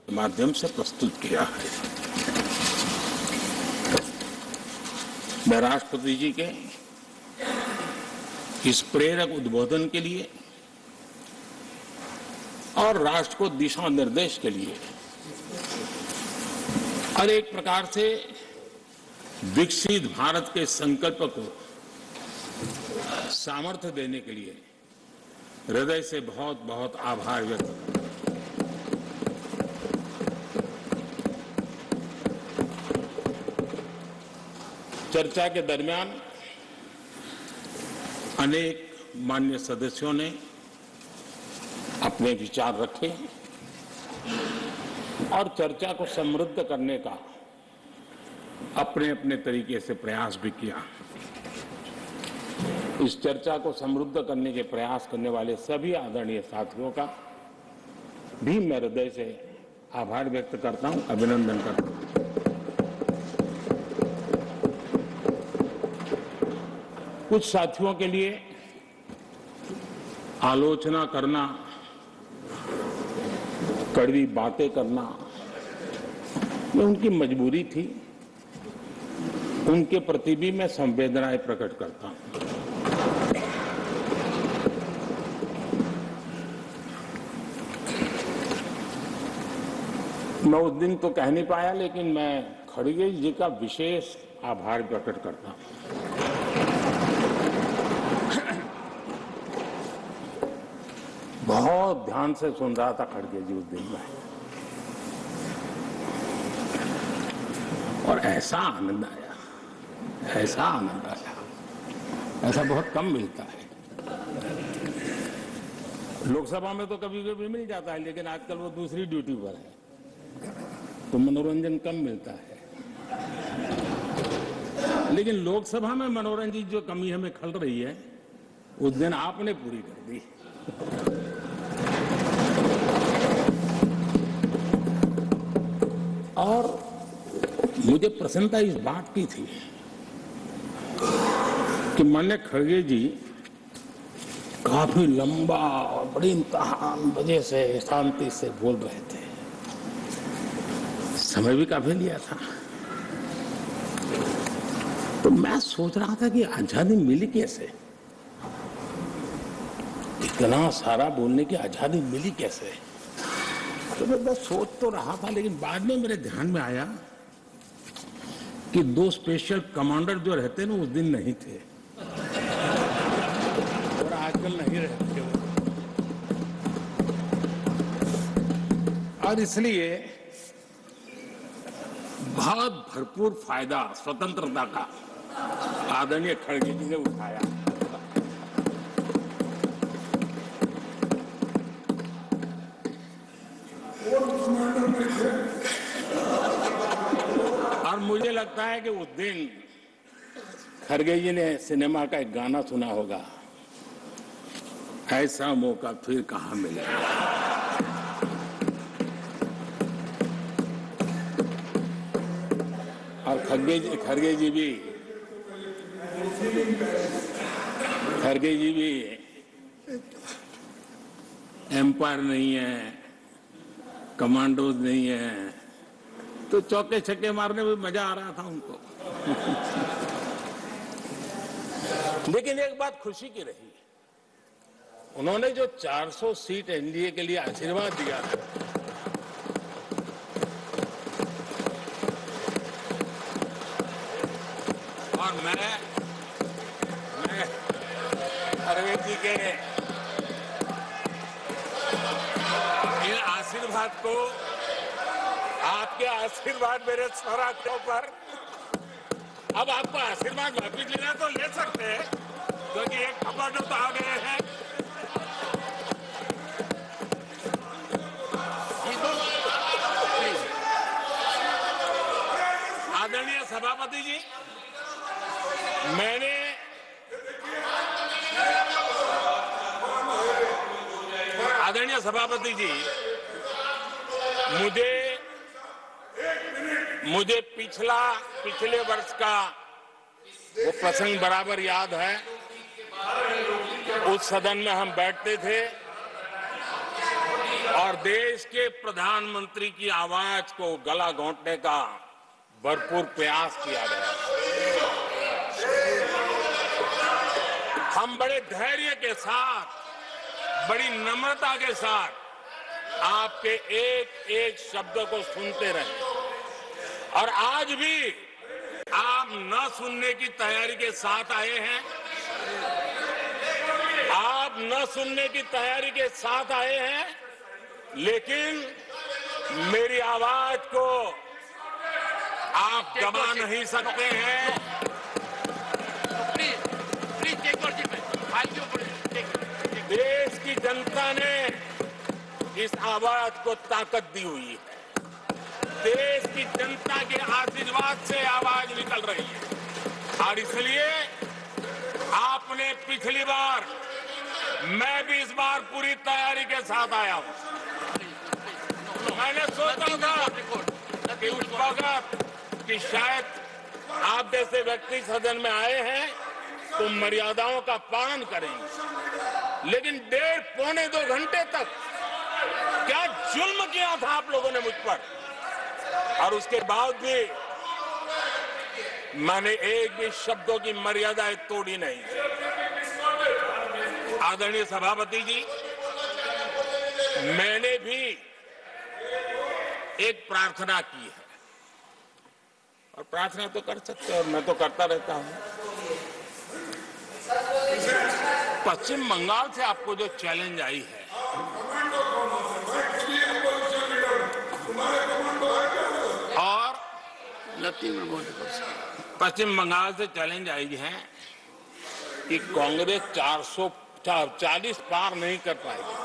माध्यम से प्रस्तुत किया है। मैं राष्ट्रपति जी के इस प्रेरक उद्बोधन के लिए और राष्ट्र को दिशा निर्देश के लिए और एक प्रकार से विकसित भारत के संकल्प को सामर्थ्य देने के लिए हृदय से बहुत बहुत आभार व्यक्त करता हूं। चर्चा के दरमियान अनेक मान्य सदस्यों ने अपने विचार रखे और चर्चा को समृद्ध करने का अपने अपने तरीके से प्रयास भी किया। इस चर्चा को समृद्ध करने के प्रयास करने वाले सभी आदरणीय साथियों का भी मैं हृदय से आभार व्यक्त करता हूं, अभिनंदन करता हूं। कुछ साथियों के लिए आलोचना करना, कड़वी बातें करना, ये उनकी मजबूरी थी। उनके प्रति भी मैं संवेदनाएं प्रकट करता हूं। मैं उस दिन तो कह नहीं पाया, लेकिन मैं खड़गे जी का विशेष आभार प्रकट करता हूं। बहुत ध्यान से सुन रहा था खड़गे जी उस दिन में, और ऐसा आनंद आया, ऐसा आनंद आया, ऐसा बहुत कम मिलता है। लोकसभा में तो कभी कभी मिल जाता है, लेकिन आजकल वो दूसरी ड्यूटी पर है तो मनोरंजन कम मिलता है। लेकिन लोकसभा में मनोरंजन की जो कमी हमें खल रही है, उस दिन आपने पूरी कर दी। और मुझे प्रसन्नता इस बात की थी कि माननीय खड़गे जी काफी लंबा और बड़ी इम्तिहान वजह से शांति से बोल रहे थे। समय भी काफी लिया था। तो मैं सोच रहा था कि आजादी मिली कैसे, इतना सारा बोलने की आजादी मिली कैसे। तो मैं बस सोच तो रहा था, लेकिन बाद में मेरे ध्यान में आया कि दो स्पेशल कमांडर जो रहते ना उस दिन नहीं थे और आजकल नहीं रहते वो। और इसलिए बहुत भरपूर फायदा स्वतंत्रता का आदरणीय खड़गे जी ने उठाया। और मुझे लगता है कि उस दिन खड़गे जी ने सिनेमा का एक गाना सुना होगा, ऐसा मौका फिर कहां मिलेगा। और खड़गे जी भी एम्पायर नहीं है, कमांडोज नहीं है, तो चौके छक्के मारने में मजा आ रहा था उनको। लेकिन एक बात खुशी की रही, उन्होंने जो 400 सीट एनडीए के लिए आशीर्वाद दिया, और मैं खड़गे जी के इन आशीर्वाद को, आपके आशीर्वाद मेरे सौराठों पर, अब आपको आशीर्वाद वापिस लेना तो ले सकते हैं, क्योंकि एक कमांडो तो आ गए हैं। आदरणीय सभापति जी, मैंने आदरणीय सभापति जी, मुझे पिछले वर्ष का वो प्रसंग बराबर याद है। उस सदन में हम बैठते थे और देश के प्रधानमंत्री की आवाज को गला घोंटने का भरपूर प्रयास किया गया। हम बड़े धैर्य के साथ, बड़ी नम्रता के साथ आपके एक एक शब्द को सुनते रहे और आज भी आप न सुनने की तैयारी के साथ आए हैं। आप न सुनने की तैयारी के साथ आए हैं, लेकिन मेरी आवाज को आप दबा नहीं सकते हैं। देश की जनता ने इस आवाज को ताकत दी हुई है। देश की जनता के आशीर्वाद से आवाज निकल रही है और इसलिए आपने पिछली बार, मैं भी इस बार पूरी तैयारी के साथ आया हूं। मैंने सोचा था कि उस वक्त कि शायद आप जैसे व्यक्ति सदन में आए हैं तो मर्यादाओं का पालन करेंगे, लेकिन 1.5-2 घंटे तक क्या जुल्म किया था आप लोगों ने मुझ पर, और उसके बाद भी मैंने एक भी शब्दों की मर्यादाएं तोड़ी नहीं। आदरणीय सभापति जी, मैंने भी एक प्रार्थना की है और प्रार्थना तो कर सकते हैं और मैं तो करता रहता हूं। पश्चिम बंगाल से आपको जो चैलेंज आई है, और पश्चिम बंगाल से चैलेंज आई है कि कांग्रेस 440 पार नहीं कर पाएगी।